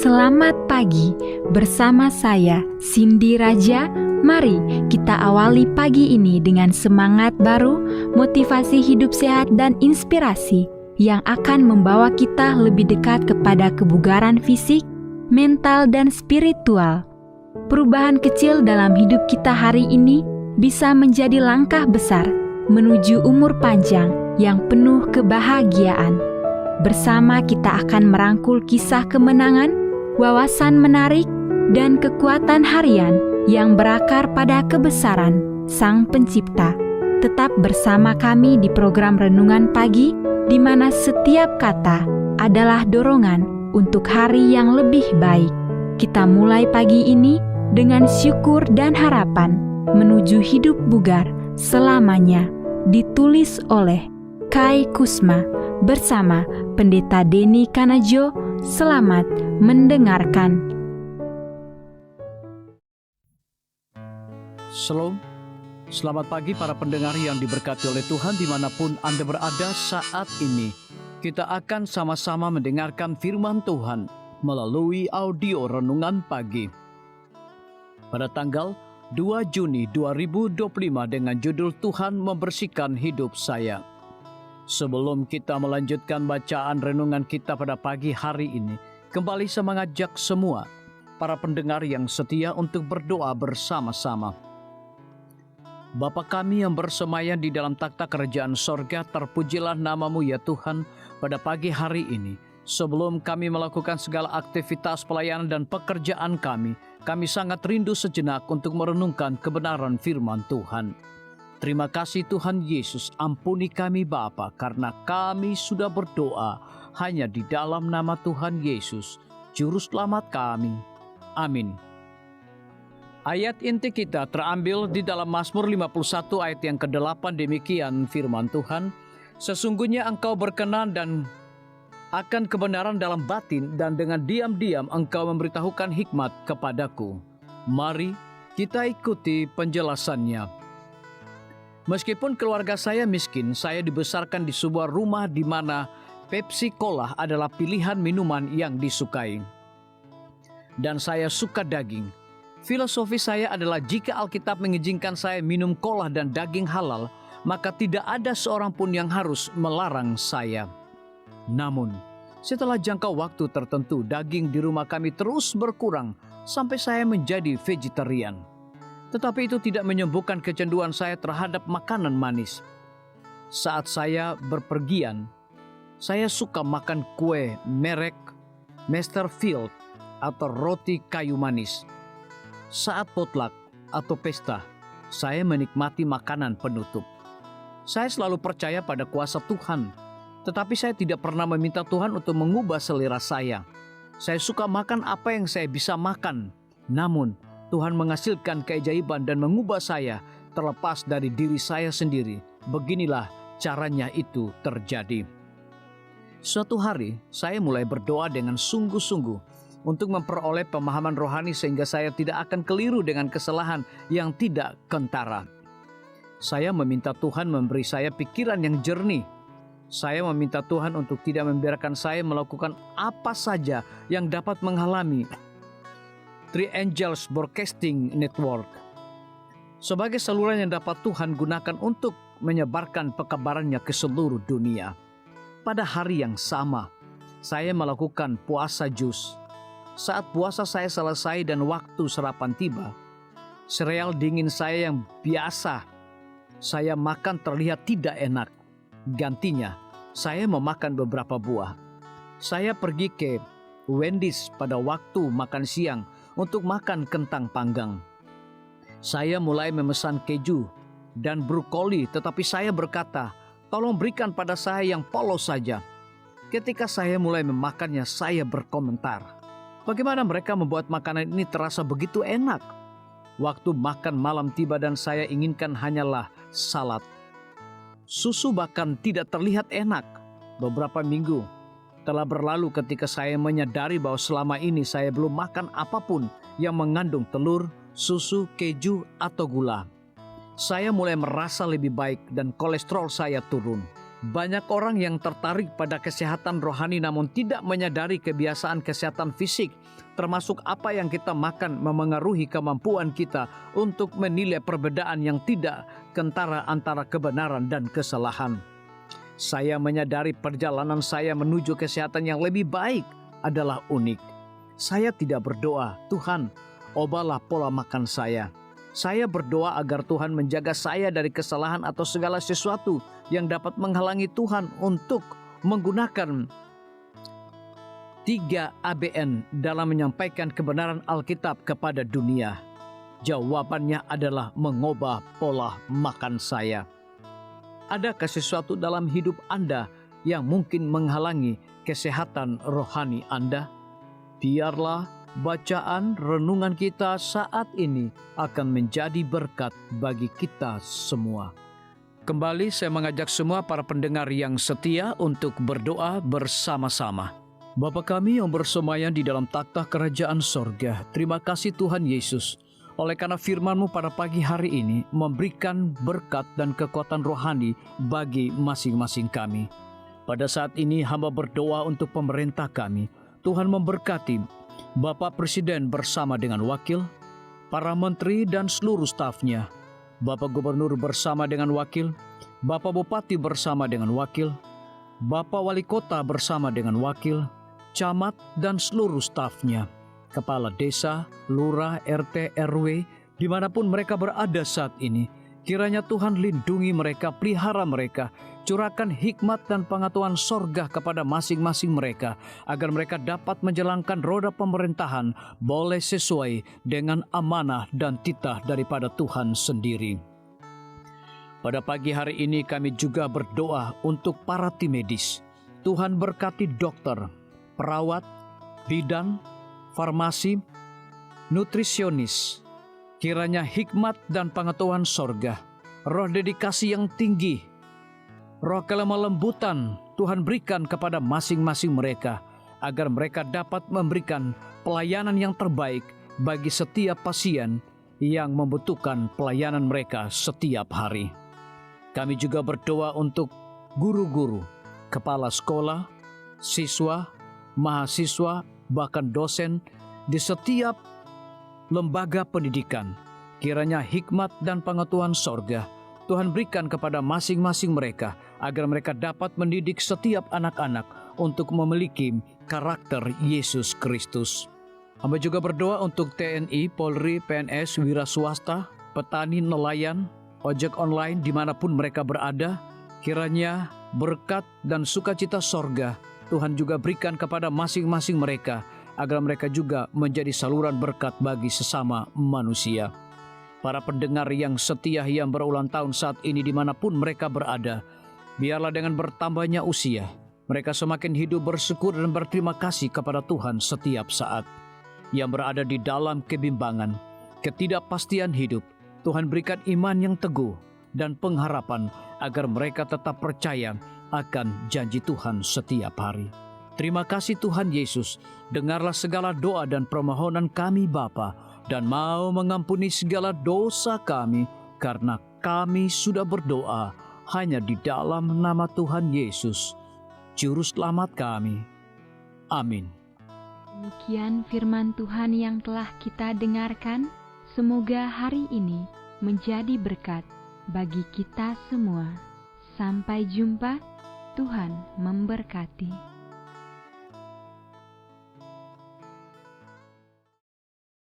Selamat pagi, bersama saya Cindy Raja. Mari kita awali pagi ini dengan semangat baru, motivasi hidup sehat dan inspirasi yang akan membawa kita lebih dekat kepada kebugaran fisik, mental dan spiritual. Perubahan kecil dalam hidup kita hari ini bisa menjadi langkah besar menuju umur panjang yang penuh kebahagiaan. Bersama kita akan merangkul kisah kemenangan, wawasan menarik, dan kekuatan harian yang berakar pada kebesaran Sang Pencipta. Tetap bersama kami di program Renungan Pagi, di mana setiap kata adalah dorongan untuk hari yang lebih baik. Kita mulai pagi ini dengan syukur dan harapan menuju hidup bugar selamanya. Ditulis oleh Kai Kusma bersama Pendeta Denny Kanajo. Selamat mendengarkan. Shalom, selamat pagi para pendengar yang diberkati oleh Tuhan dimanapun Anda berada saat ini. Kita akan sama-sama mendengarkan firman Tuhan melalui audio Renungan Pagi. Pada tanggal 2 Juni 2025 dengan judul Tuhan Membersihkan Hidup Saya. Sebelum kita melanjutkan bacaan renungan kita pada pagi hari ini, kembali saya mengajak semua para pendengar yang setia untuk berdoa bersama-sama. Bapa kami yang bersemayam di dalam takhta kerajaan sorga, terpujilah nama-Mu ya Tuhan pada pagi hari ini. Sebelum kami melakukan segala aktivitas pelayanan dan pekerjaan kami sangat rindu sejenak untuk merenungkan kebenaran firman Tuhan. Terima kasih Tuhan Yesus, ampuni kami Bapa, karena kami sudah berdoa hanya di dalam nama Tuhan Yesus, Juru Selamat kami. Amin. Ayat inti kita terambil di dalam Mazmur 51 ayat yang ke-8, demikian firman Tuhan. Sesungguhnya Engkau berkenan dan akan kebenaran dalam batin, dan dengan diam-diam Engkau memberitahukan hikmat kepadaku. Mari kita ikuti penjelasannya. Meskipun keluarga saya miskin, saya dibesarkan di sebuah rumah di mana Pepsi Cola adalah pilihan minuman yang disukai. Dan saya suka daging. Filosofi saya adalah jika Alkitab mengizinkan saya minum cola dan daging halal, maka tidak ada seorang pun yang harus melarang saya. Namun, setelah jangka waktu tertentu, daging di rumah kami terus berkurang sampai saya menjadi vegetarian. Tetapi itu tidak menyembuhkan kecanduan saya terhadap makanan manis. Saat saya berpergian, saya suka makan kue merek Masterfield atau roti kayu manis. Saat potluck atau pesta, saya menikmati makanan penutup. Saya selalu percaya pada kuasa Tuhan, tetapi saya tidak pernah meminta Tuhan untuk mengubah selera saya. Saya suka makan apa yang saya bisa makan, namun Tuhan menghasilkan keajaiban dan mengubah saya terlepas dari diri saya sendiri. Beginilah caranya itu terjadi. Suatu hari, saya mulai berdoa dengan sungguh-sungguh untuk memperoleh pemahaman rohani sehingga saya tidak akan keliru dengan kesalahan yang tidak kentara. Saya meminta Tuhan memberi saya pikiran yang jernih. Saya meminta Tuhan untuk tidak membiarkan saya melakukan apa saja yang dapat menghalangi Three Angels Broadcasting Network sebagai saluran yang dapat Tuhan gunakan untuk menyebarkan pekabarannya ke seluruh dunia. Pada hari yang sama, saya melakukan puasa jus. Saat puasa saya selesai dan waktu sarapan tiba, sereal dingin saya yang biasa saya makan terlihat tidak enak. Gantinya, saya memakan beberapa buah. Saya pergi ke Wendy's pada waktu makan siang untuk makan kentang panggang. Saya mulai memesan keju dan brokoli, tetapi saya berkata, tolong berikan pada saya yang polos saja. Ketika saya mulai memakannya, saya berkomentar, bagaimana mereka membuat makanan ini terasa begitu enak? Waktu makan malam tiba dan saya inginkan hanyalah salad. Susu bahkan tidak terlihat enak. Beberapa minggu telah berlalu ketika saya menyadari bahwa selama ini saya belum makan apapun yang mengandung telur, susu, keju, atau gula. Saya mulai merasa lebih baik dan kolesterol saya turun. Banyak orang yang tertarik pada kesehatan rohani namun tidak menyadari kebiasaan kesehatan fisik, termasuk apa yang kita makan memengaruhi kemampuan kita untuk menilai perbedaan yang tidak kentara antara kebenaran dan kesalahan. Saya menyadari perjalanan saya menuju kesehatan yang lebih baik adalah unik. Saya tidak berdoa, "Tuhan, ubahlah pola makan saya." Saya berdoa agar Tuhan menjaga saya dari kesalahan atau segala sesuatu yang dapat menghalangi Tuhan untuk menggunakan 3 ABN dalam menyampaikan kebenaran Alkitab kepada dunia. Jawabannya adalah mengubah pola makan saya. Adakah sesuatu dalam hidup Anda yang mungkin menghalangi kesehatan rohani Anda? Biarlah bacaan renungan kita saat ini akan menjadi berkat bagi kita semua. Kembali saya mengajak semua para pendengar yang setia untuk berdoa bersama-sama. Bapa kami yang bersemayam di dalam takhta kerajaan sorga, terima kasih Tuhan Yesus, oleh karena firman-Mu pada pagi hari ini memberikan berkat dan kekuatan rohani bagi masing-masing kami. Pada saat ini hamba berdoa untuk pemerintah kami, Tuhan memberkati Bapak Presiden bersama dengan wakil, para menteri dan seluruh stafnya, Bapak Gubernur bersama dengan wakil, Bapak Bupati bersama dengan wakil, Bapak Wali Kota bersama dengan wakil, camat dan seluruh stafnya, kepala desa, lurah, RT, RW, dimanapun mereka berada saat ini. Kiranya Tuhan lindungi mereka, pelihara mereka, curahkan hikmat dan pengetahuan sorga kepada masing-masing mereka, agar mereka dapat menjalankan roda pemerintahan boleh sesuai dengan amanah dan titah daripada Tuhan sendiri. Pada pagi hari ini kami juga berdoa untuk para tim medis. Tuhan berkati dokter, perawat, bidan, farmasi, nutrisionis. Kiranya hikmat dan pengetahuan sorga, roh dedikasi yang tinggi, roh kelemah lembutan Tuhan berikan kepada masing-masing mereka, agar mereka dapat memberikan pelayanan yang terbaik bagi setiap pasien yang membutuhkan pelayanan mereka setiap hari. Kami juga berdoa untuk guru-guru, kepala sekolah, siswa, mahasiswa, bahkan dosen di setiap lembaga pendidikan. Kiranya hikmat dan pengetahuan sorga Tuhan berikan kepada masing-masing mereka, agar mereka dapat mendidik setiap anak-anak untuk memiliki karakter Yesus Kristus. Hamba juga berdoa untuk TNI, Polri, PNS, wira swasta, petani, nelayan, ojek online dimanapun mereka berada. Kiranya berkat dan sukacita sorga Tuhan juga berikan kepada masing-masing mereka, agar mereka juga menjadi saluran berkat bagi sesama manusia. Para pendengar yang setia yang berulang tahun saat ini dimanapun mereka berada, biarlah dengan bertambahnya usia, mereka semakin hidup bersyukur dan berterima kasih kepada Tuhan setiap saat. Yang berada di dalam kebimbangan, ketidakpastian hidup, Tuhan berikan iman yang teguh dan pengharapan, agar mereka tetap percaya akan janji Tuhan setiap hari. Terima kasih Tuhan Yesus, dengarlah segala doa dan permohonan kami Bapa, dan mau mengampuni segala dosa kami, karena kami sudah berdoa hanya di dalam nama Tuhan Yesus, Juru Selamat kami. Amin. Demikian firman Tuhan yang telah kita dengarkan. Semoga hari ini menjadi berkat bagi kita semua. Sampai jumpa, Tuhan memberkati.